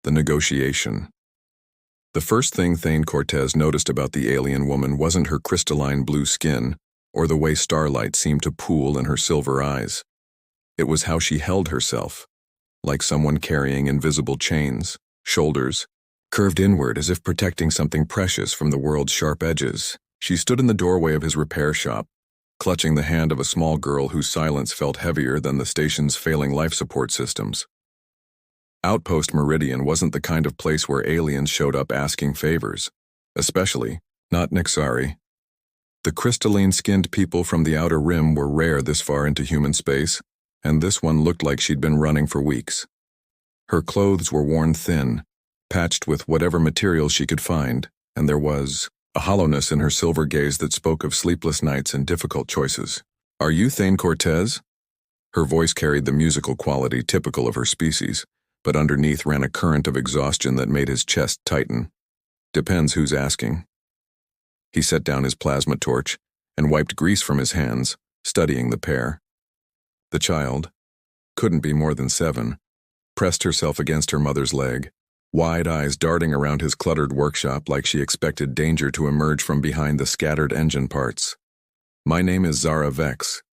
The negotiation. The first thing Thane Cortez noticed about the alien woman wasn't her crystalline blue skin or the way starlight seemed to pool in her silver eyes. It was how she held herself, like someone carrying invisible chains, shoulders curved inward as if protecting something precious from the world's sharp edges. She stood in the doorway of his repair shop, clutching the hand of a small girl whose silence felt heavier than the station's failing life support systems. Outpost Meridian wasn't the kind of place where aliens showed up asking favors, especially not Nixari. The crystalline-skinned people from the outer rim were rare this far into human space, and this one looked like she'd been running for weeks. Her clothes were worn thin, patched with whatever material she could find, and there was a hollowness in her silver gaze that spoke of sleepless nights and difficult choices. "Are you Thane Cortez?" Her voice carried the musical quality typical of her species, but underneath ran a current of exhaustion that made his chest tighten. "Depends who's asking." He set down his plasma torch and wiped grease from his hands, studying the pair. The child, couldn't be more than 7, pressed herself against her mother's leg, wide eyes darting around his cluttered workshop like she expected danger to emerge from behind the scattered engine parts. "My name is Zara Vex.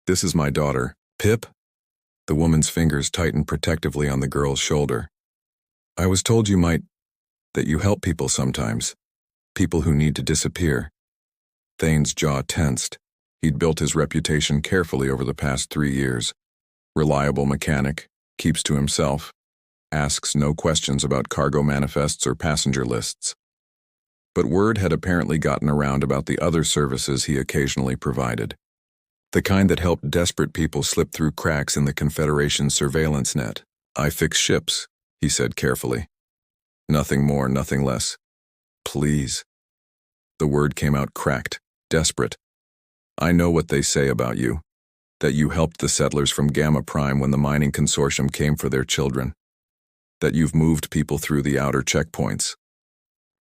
This is my daughter, Pip." The woman's fingers tightened protectively on the girl's shoulder. "I was told that you help people sometimes, people who need to disappear." Thane's jaw tensed. He'd built his reputation carefully over the past 3 years. Reliable mechanic, keeps to himself, asks no questions about cargo manifests or passenger lists. But word had apparently gotten around about the other services he occasionally provided. The kind that helped desperate people slip through cracks in the Confederation's surveillance net. "I fix ships," he said carefully. "Nothing more, nothing less. Please." The word came out cracked, desperate. "I know what they say about you, that you helped the settlers from Gamma Prime when the mining consortium came for their children, that you've moved people through the outer checkpoints."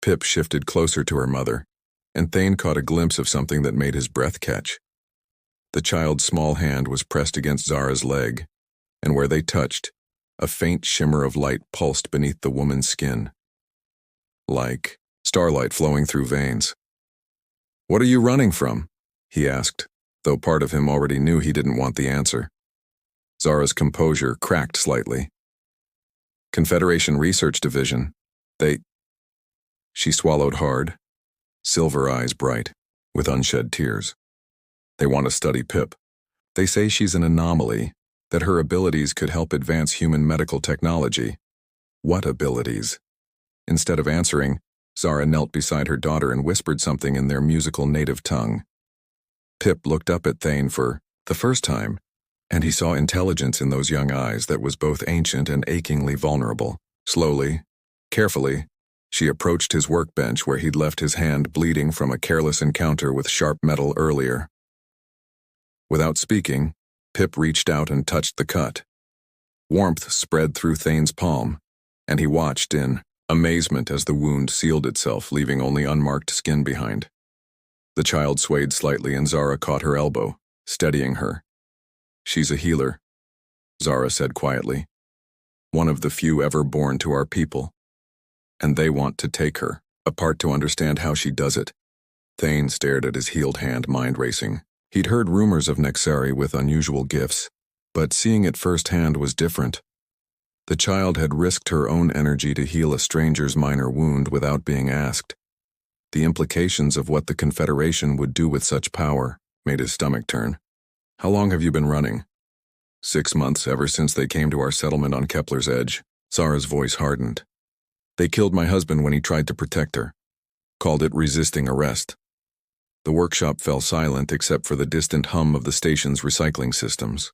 Pip shifted closer to her mother, and Thane caught a glimpse of something that made his breath catch. The child's small hand was pressed against Zara's leg, and where they touched, a faint shimmer of light pulsed beneath the woman's skin. Like starlight flowing through veins. "What are you running from?" he asked, though part of him already knew he didn't want the answer. Zara's composure cracked slightly. "Confederation Research Division. She swallowed hard, silver eyes bright, with unshed tears. "They want to study Pip. They say she's an anomaly, that her abilities could help advance human medical technology." "What abilities?" Instead of answering, Zara knelt beside her daughter and whispered something in their musical native tongue. Pip looked up at Thane for the first time, and he saw intelligence in those young eyes that was both ancient and achingly vulnerable. Slowly, carefully, she approached his workbench where he'd left his hand bleeding from a careless encounter with sharp metal earlier. Without speaking, Pip reached out and touched the cut. Warmth spread through Thane's palm, and he watched in amazement as the wound sealed itself, leaving only unmarked skin behind. The child swayed slightly and Zara caught her elbow, steadying her. "She's a healer," Zara said quietly. "One of the few ever born to our people. And they want to take her apart to understand how she does it." Thane stared at his healed hand, mind racing. He'd heard rumors of Nexari with unusual gifts, but seeing it firsthand was different. The child had risked her own energy to heal a stranger's minor wound without being asked. The implications of what the Confederation would do with such power made his stomach turn. "How long have you been running?" 6 months, ever since they came to our settlement on Kepler's Edge." Zara's voice hardened. "They killed my husband when he tried to protect her. Called it resisting arrest." The workshop fell silent except for the distant hum of the station's recycling systems.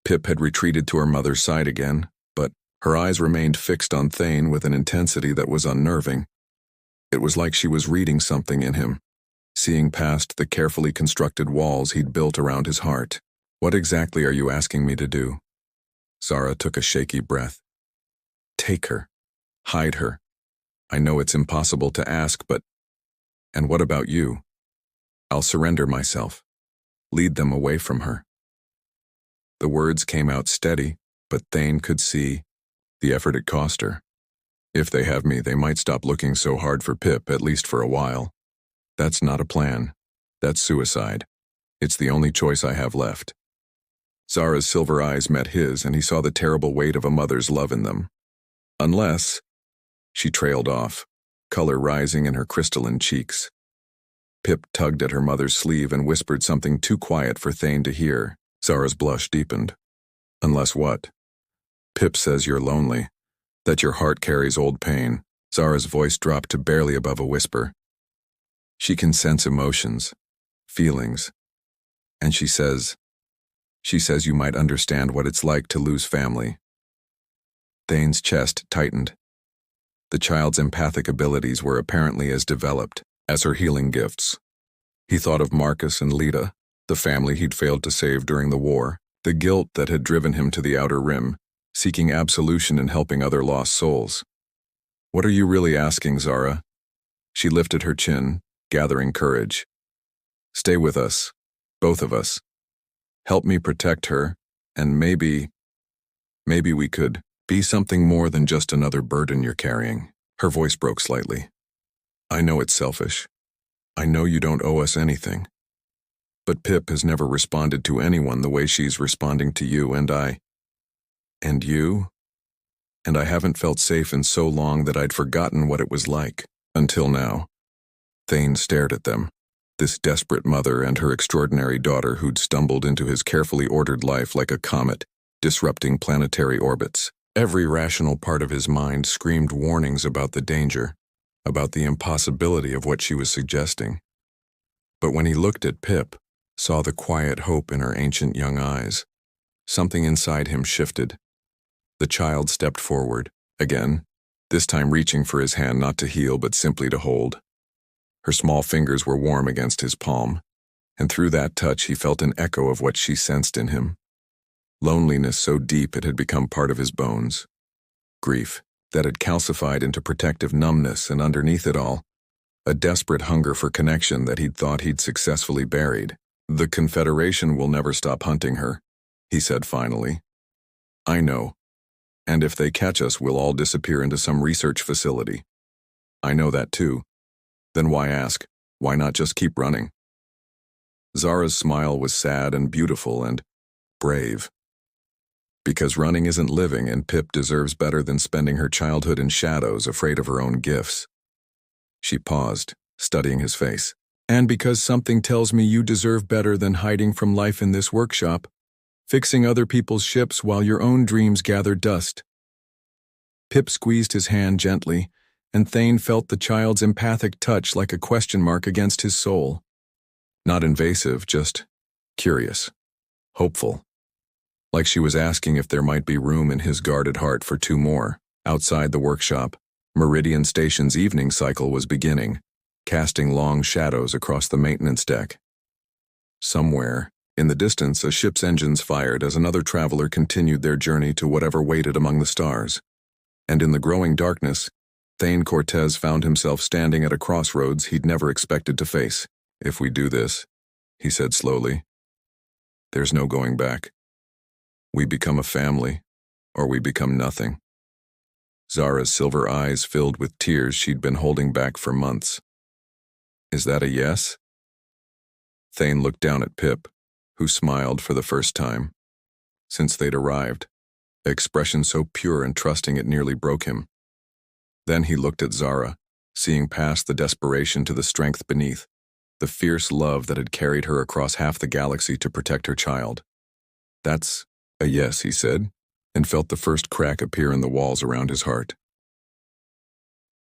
Pip had retreated to her mother's side again, but her eyes remained fixed on Thane with an intensity that was unnerving. It was like she was reading something in him, seeing past the carefully constructed walls he'd built around his heart. "What exactly are you asking me to do?" Zara took a shaky breath. "Take her. Hide her. I know it's impossible to ask, but... And what about you?" "I'll surrender myself. Lead them away from her." The words came out steady, but Thane could see the effort it cost her. If they have me, they might stop looking so hard for Pip, at least for a while. That's not a plan. That's suicide. It's the only choice I have left. Zara's silver eyes met his, and he saw the terrible weight of a mother's love in them. Unless... She trailed off, color rising in her crystalline cheeks. Pip tugged at her mother's sleeve and whispered something too quiet for Thane to hear. Zara's blush deepened. Unless what? Pip says you're lonely, that your heart carries old pain. Zara's voice dropped to barely above a whisper. She can sense emotions, feelings, and she says you might understand what it's like to lose family. Thane's chest tightened. The child's empathic abilities were apparently as developed as her healing gifts. He thought of Marcus and Lita, the family he'd failed to save during the war, the guilt that had driven him to the Outer Rim, seeking absolution and helping other lost souls. What are you really asking, Zara? She lifted her chin, gathering courage. Stay with us, both of us. Help me protect her, and maybe we could be something more than just another burden you're carrying. Her voice broke slightly. I know it's selfish. I know you don't owe us anything. But Pip has never responded to anyone the way she's responding to you, and you? And I haven't felt safe in so long that I'd forgotten what it was like, until now. Thane stared at them, this desperate mother and her extraordinary daughter who'd stumbled into his carefully ordered life like a comet, disrupting planetary orbits. Every rational part of his mind screamed warnings about the danger, about the impossibility of what she was suggesting. But when he looked at Pip, saw the quiet hope in her ancient young eyes, something inside him shifted. The child stepped forward, again, this time reaching for his hand not to heal but simply to hold. Her small fingers were warm against his palm, and through that touch he felt an echo of what she sensed in him. Loneliness so deep it had become part of his bones. Grief that had calcified into protective numbness, and underneath it all, a desperate hunger for connection that he'd thought he'd successfully buried. The Confederation will never stop hunting her, he said finally. I know. And if they catch us, we'll all disappear into some research facility. I know that too. Then why ask? Why not just keep running? Zara's smile was sad and beautiful and brave. Because running isn't living, and Pip deserves better than spending her childhood in shadows, afraid of her own gifts. She paused, studying his face. And because something tells me you deserve better than hiding from life in this workshop, fixing other people's ships while your own dreams gather dust. Pip squeezed his hand gently, and Thane felt the child's empathic touch like a question mark against his soul. Not invasive, just curious, hopeful. Like she was asking if there might be room in his guarded heart for two more. Outside the workshop, Meridian Station's evening cycle was beginning, casting long shadows across the maintenance deck. Somewhere, in the distance, a ship's engines fired as another traveler continued their journey to whatever waited among the stars. And in the growing darkness, Thane Cortez found himself standing at a crossroads he'd never expected to face. If we do this, he said slowly, there's no going back. We become a family, or we become nothing. Zara's silver eyes filled with tears she'd been holding back for months. Is that a yes? Thane looked down at Pip, who smiled for the first time. Since they'd arrived, an expression so pure and trusting it nearly broke him. Then he looked at Zara, seeing past the desperation to the strength beneath, the fierce love that had carried her across half the galaxy to protect her child. That's a yes, he said, and felt the first crack appear in the walls around his heart.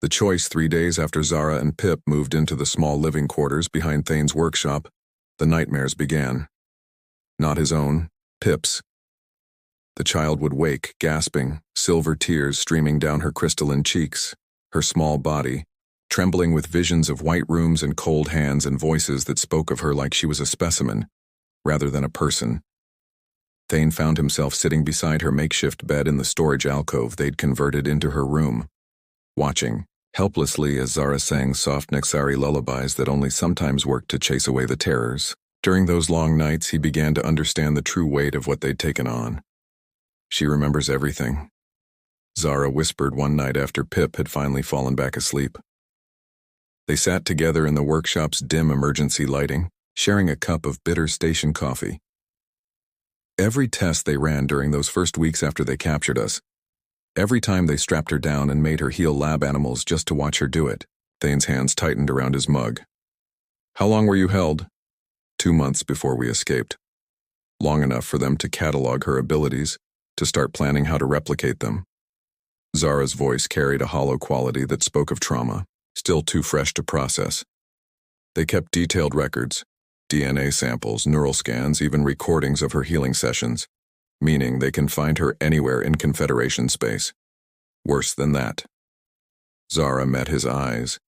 The choice 3 days after Zara and Pip moved into the small living quarters behind Thane's workshop, the nightmares began. Not his own, Pip's. The child would wake, gasping, silver tears streaming down her crystalline cheeks, her small body, trembling with visions of white rooms and cold hands and voices that spoke of her like she was a specimen, rather than a person. Thane found himself sitting beside her makeshift bed in the storage alcove they'd converted into her room, watching, helplessly as Zara sang soft Nexari lullabies that only sometimes worked to chase away the terrors. During those long nights, he began to understand the true weight of what they'd taken on. She remembers everything. Zara whispered one night after Pip had finally fallen back asleep. They sat together in the workshop's dim emergency lighting, sharing a cup of bitter station coffee. Every test they ran during those first weeks after they captured us, every time they strapped her down and made her heal lab animals just to watch her do it, Thane's hands tightened around his mug. How long were you held? 2 months before we escaped. Long enough for them to catalog her abilities, to start planning how to replicate them. Zara's voice carried a hollow quality that spoke of trauma, still too fresh to process. They kept detailed records, DNA samples, neural scans, even recordings of her healing sessions, meaning they can find her anywhere in Confederation space. Worse than that. Zara met his eyes,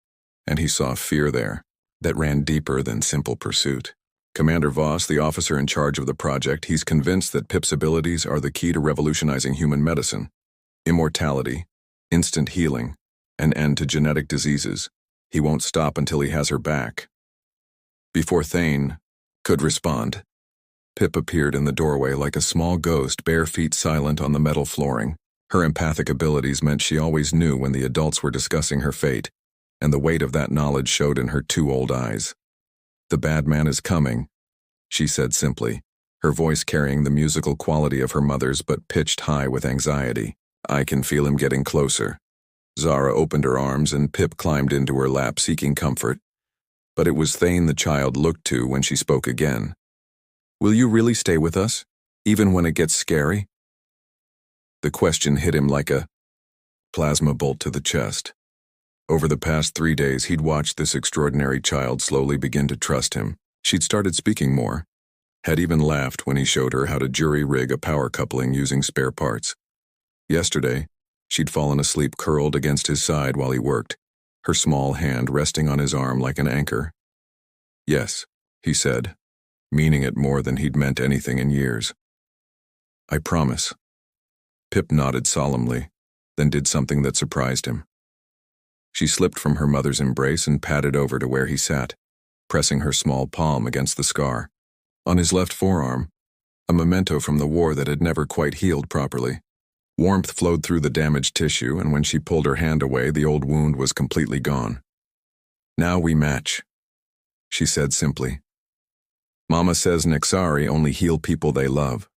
and he saw fear there that ran deeper than simple pursuit. Commander Voss, the officer in charge of the project, he's convinced that Pip's abilities are the key to revolutionizing human medicine. Immortality, instant healing, an end to genetic diseases. He won't stop until he has her back. Before Thane could respond, Pip appeared in the doorway like a small ghost, bare feet silent on the metal flooring. Her empathic abilities meant she always knew when the adults were discussing her fate, and the weight of that knowledge showed in her 2 old eyes. The bad man is coming, she said simply, her voice carrying the musical quality of her mother's but pitched high with anxiety. I can feel him getting closer. Zara opened her arms and Pip climbed into her lap seeking comfort. But it was Thane the child looked to when she spoke again. Will you really stay with us, even when it gets scary? The question hit him like a plasma bolt to the chest. Over the past 3 days, he'd watched this extraordinary child slowly begin to trust him. She'd started speaking more, had even laughed when he showed her how to jury-rig a power coupling using spare parts. Yesterday, she'd fallen asleep curled against his side while he worked, her small hand resting on his arm like an anchor. Yes, he said, meaning it more than he'd meant anything in years. I promise. Pip nodded solemnly, then did something that surprised him. She slipped from her mother's embrace and padded over to where he sat, pressing her small palm against the scar. On his left forearm, a memento from the war that had never quite healed properly. Warmth flowed through the damaged tissue, and when she pulled her hand away, the old wound was completely gone. Now we match, she said simply. Mama says Nexari only heal people they love.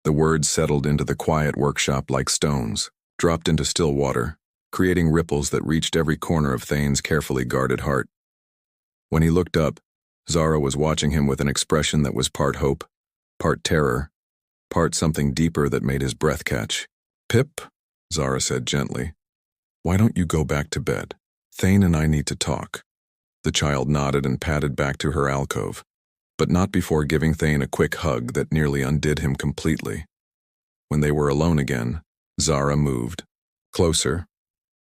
The words settled into the quiet workshop like stones, dropped into still water, creating ripples that reached every corner of Thane's carefully guarded heart. When he looked up, Zara was watching him with an expression that was part hope, part terror, part something deeper that made his breath catch. Pip, Zara said gently, why don't you go back to bed? Thane and I need to talk. The child nodded and padded back to her alcove, but not before giving Thane a quick hug that nearly undid him completely. When they were alone again, Zara moved, closer,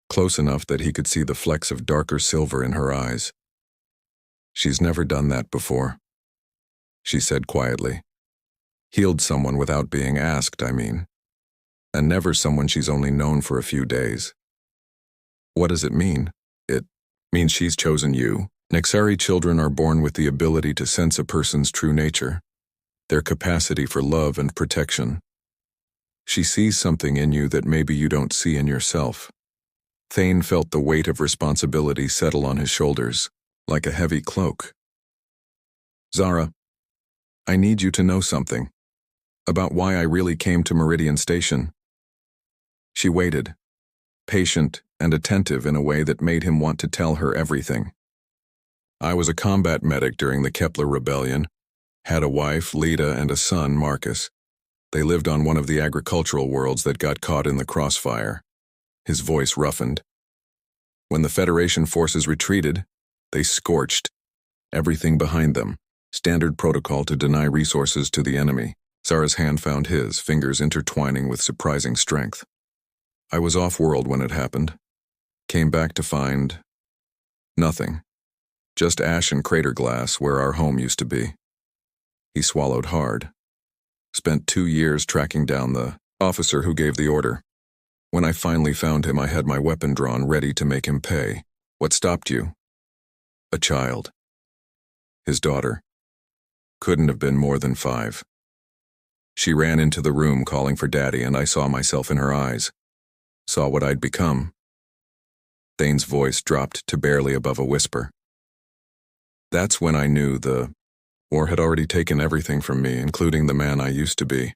close enough that he could see the flecks of darker silver in her eyes. She's never done that before, she said quietly. Healed someone without being asked, I mean. And never someone she's only known for a few days. What does it mean? It means she's chosen you. Nexari children are born with the ability to sense a person's true nature, their capacity for love and protection. She sees something in you that maybe you don't see in yourself. Thane felt the weight of responsibility settle on his shoulders, like a heavy cloak. Zara, I need you to know something. About why I really came to Meridian Station. She waited, patient and attentive in a way that made him want to tell her everything. I was a combat medic during the Kepler Rebellion, had a wife, Leda, and a son, Marcus. They lived on one of the agricultural worlds that got caught in the crossfire. His voice roughened. When the Federation forces retreated, they scorched everything behind them. Standard protocol to deny resources to the enemy. Zara's hand found his, fingers intertwining with surprising strength. I was off-world when it happened. Came back to find nothing. Just ash and crater glass where our home used to be. He swallowed hard. Spent 2 years tracking down the officer who gave the order. When I finally found him, I had my weapon drawn, ready to make him pay. What stopped you? A child. His daughter. Couldn't have been more than 5. She ran into the room calling for Daddy, and I saw myself in her eyes. saw what I'd become. Thane's voice dropped to barely above a whisper. That's when I knew the war had already taken everything from me, including the man I used to be.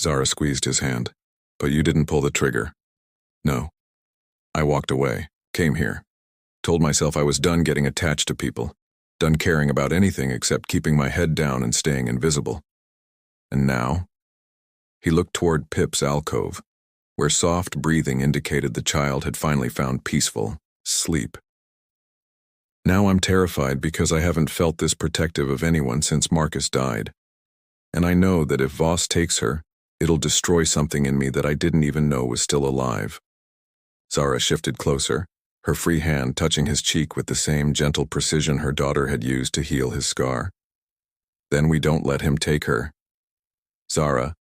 Zara squeezed his hand. But you didn't pull the trigger. No. I walked away, came here. Told myself I was done getting attached to people, done caring about anything except keeping my head down and staying invisible. And now? He looked toward Pip's alcove, where soft breathing indicated the child had finally found peaceful sleep. Now I'm terrified because I haven't felt this protective of anyone since Marcus died. And I know that if Voss takes her, it'll destroy something in me that I didn't even know was still alive. Zara shifted closer, her free hand touching his cheek with the same gentle precision her daughter had used to heal his scar. Then we don't let him take her. Zara,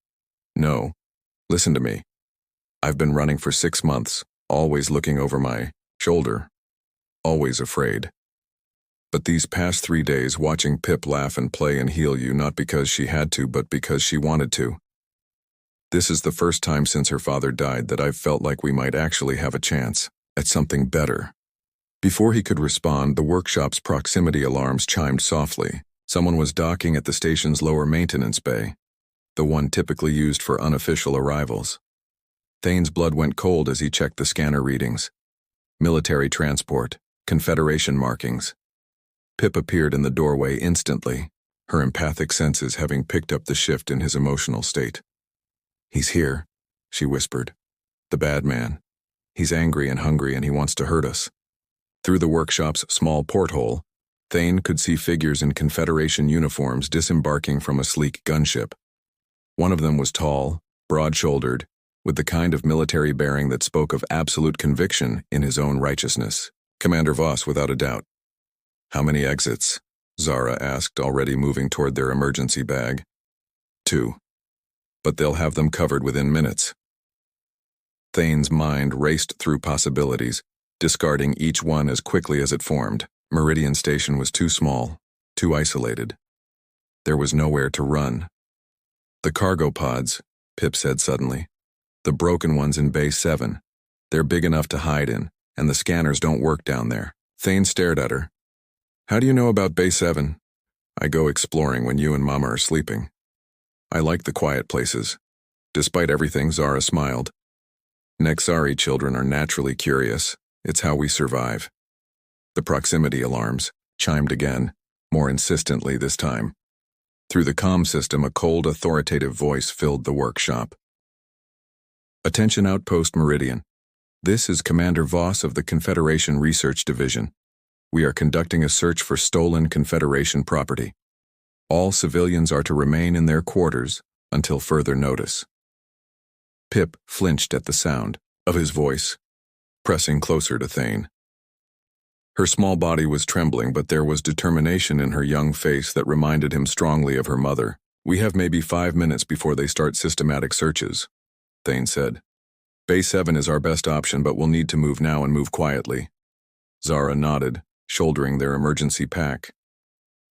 no, listen to me. I've been running for 6 months, always looking over my shoulder, always afraid. But these past 3 days watching Pip laugh and play and heal you not because she had to but because she wanted to. This is the first time since her father died that I've felt like we might actually have a chance at something better. Before he could respond, the workshop's proximity alarms chimed softly. Someone was docking at the station's lower maintenance bay, the one typically used for unofficial arrivals. Thane's blood went cold as he checked the scanner readings. Military transport, Confederation markings. Pip appeared in the doorway instantly, her empathic senses having picked up the shift in his emotional state. He's here, she whispered. The bad man. He's angry and hungry and he wants to hurt us. Through the workshop's small porthole, Thane could see figures in Confederation uniforms disembarking from a sleek gunship. One of them was tall, broad-shouldered, with the kind of military bearing that spoke of absolute conviction in his own righteousness. Commander Voss, without a doubt. How many exits? Zara asked, already moving toward their emergency bag. 2. But they'll have them covered within minutes. Thane's mind raced through possibilities, discarding each one as quickly as it formed. Meridian Station was too small, too isolated. There was nowhere to run. The cargo pods, Pip said suddenly. The broken ones in Bay 7. They're big enough to hide in, and the scanners don't work down there. Thane stared at her. How do you know about Bay 7? I go exploring when you and Mama are sleeping. I like the quiet places. Despite everything, Zara smiled. Nexari children are naturally curious. It's how we survive. The proximity alarms chimed again, more insistently this time. Through the comm system, a cold, authoritative voice filled the workshop. Attention Outpost Meridian. This is Commander Voss of the Confederation Research Division. We are conducting a search for stolen Confederation property. All civilians are to remain in their quarters until further notice. Pip flinched at the sound of his voice, pressing closer to Thane. Her small body was trembling, but there was determination in her young face that reminded him strongly of her mother. We have maybe 5 minutes before they start systematic searches, Thane said. Bay 7 is our best option, but we'll need to move now and move quietly. Zara nodded, shouldering their emergency pack.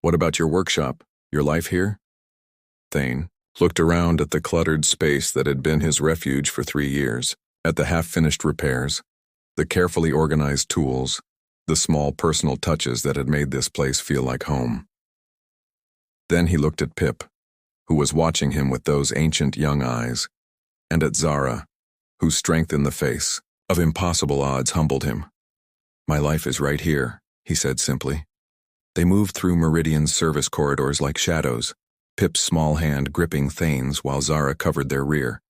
What about your workshop? Your life here? Thane looked around at the cluttered space that had been his refuge for 3 years, at the half-finished repairs, the carefully organized tools, the small personal touches that had made this place feel like home. Then he looked at Pip, who was watching him with those ancient young eyes, and at Zara, whose strength in the face of impossible odds humbled him. My life is right here, he said simply. They moved through Meridian's service corridors like shadows, Pip's small hand gripping Thane's while Zara covered their rear.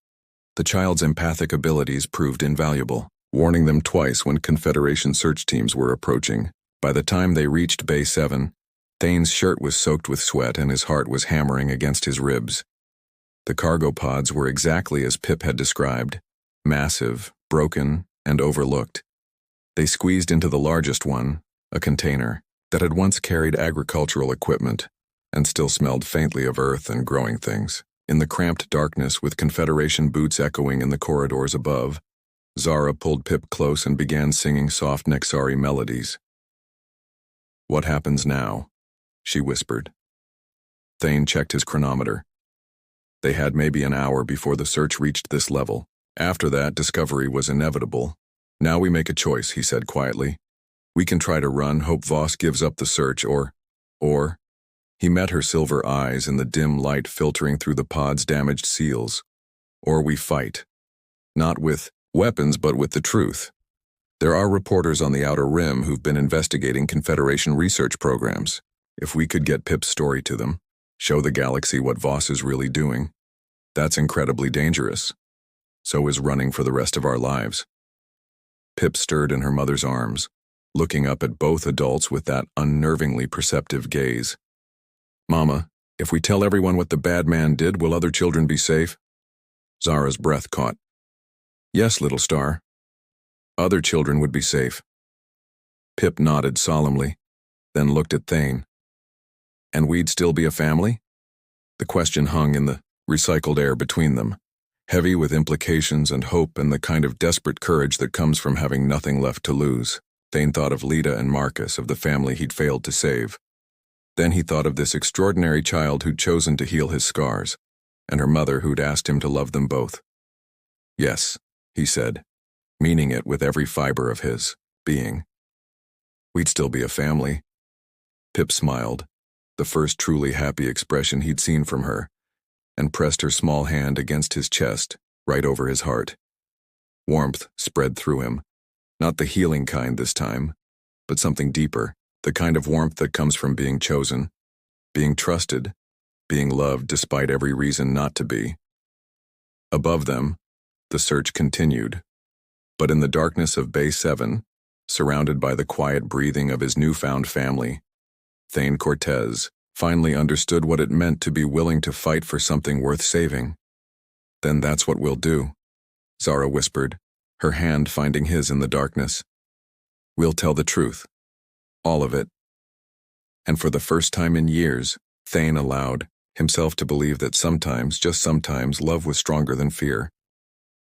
The child's empathic abilities proved invaluable, warning them twice when Confederation search teams were approaching. By the time they reached Bay 7, Thane's shirt was soaked with sweat and his heart was hammering against his ribs. The cargo pods were exactly as Pip had described, massive, broken, and overlooked. They squeezed into the largest one, a container, that had once carried agricultural equipment and still smelled faintly of earth and growing things. In the cramped darkness with Confederation boots echoing in the corridors above, Zara pulled Pip close and began singing soft Nexari melodies. What happens now? She whispered. Thane checked his chronometer. They had maybe an hour before the search reached this level, After that, discovery was inevitable. Now we make a choice, he said quietly. We can try to run, hope Voss gives up the search, or, he met her silver eyes in the dim light filtering through the pod's damaged seals. Or we fight. Not with weapons, but with the truth. There are reporters on the Outer Rim who've been investigating Confederation research programs. If we could get Pip's story to them, show the galaxy what Voss is really doing, that's incredibly dangerous. So is running for the rest of our lives. Pip stirred in her mother's arms, looking up at both adults with that unnervingly perceptive gaze. Mama, if we tell everyone what the bad man did, will other children be safe? Zara's breath caught. Yes, little star. Other children would be safe. Pip nodded solemnly, then looked at Thane. And we'd still be a family? The question hung in the recycled air between them, heavy with implications and hope and the kind of desperate courage that comes from having nothing left to lose. Thane thought of Lita and Marcus, of the family he'd failed to save. Then he thought of this extraordinary child who'd chosen to heal his scars, and her mother who'd asked him to love them both. Yes, he said, meaning it with every fiber of his being. We'd still be a family. Pip smiled, the first truly happy expression he'd seen from her, and pressed her small hand against his chest, right over his heart. Warmth spread through him, not the healing kind this time, but something deeper, the kind of warmth that comes from being chosen, being trusted, being loved despite every reason not to be. Above them, the search continued, but in the darkness of Bay 7, surrounded by the quiet breathing of his newfound family, Thane Cortez finally understood what it meant to be willing to fight for something worth saving. Then that's what we'll do, Zara whispered, her hand finding his in the darkness. We'll tell the truth. All of it. And for the first time in years, Thane allowed himself to believe that sometimes, just sometimes, love was stronger than fear.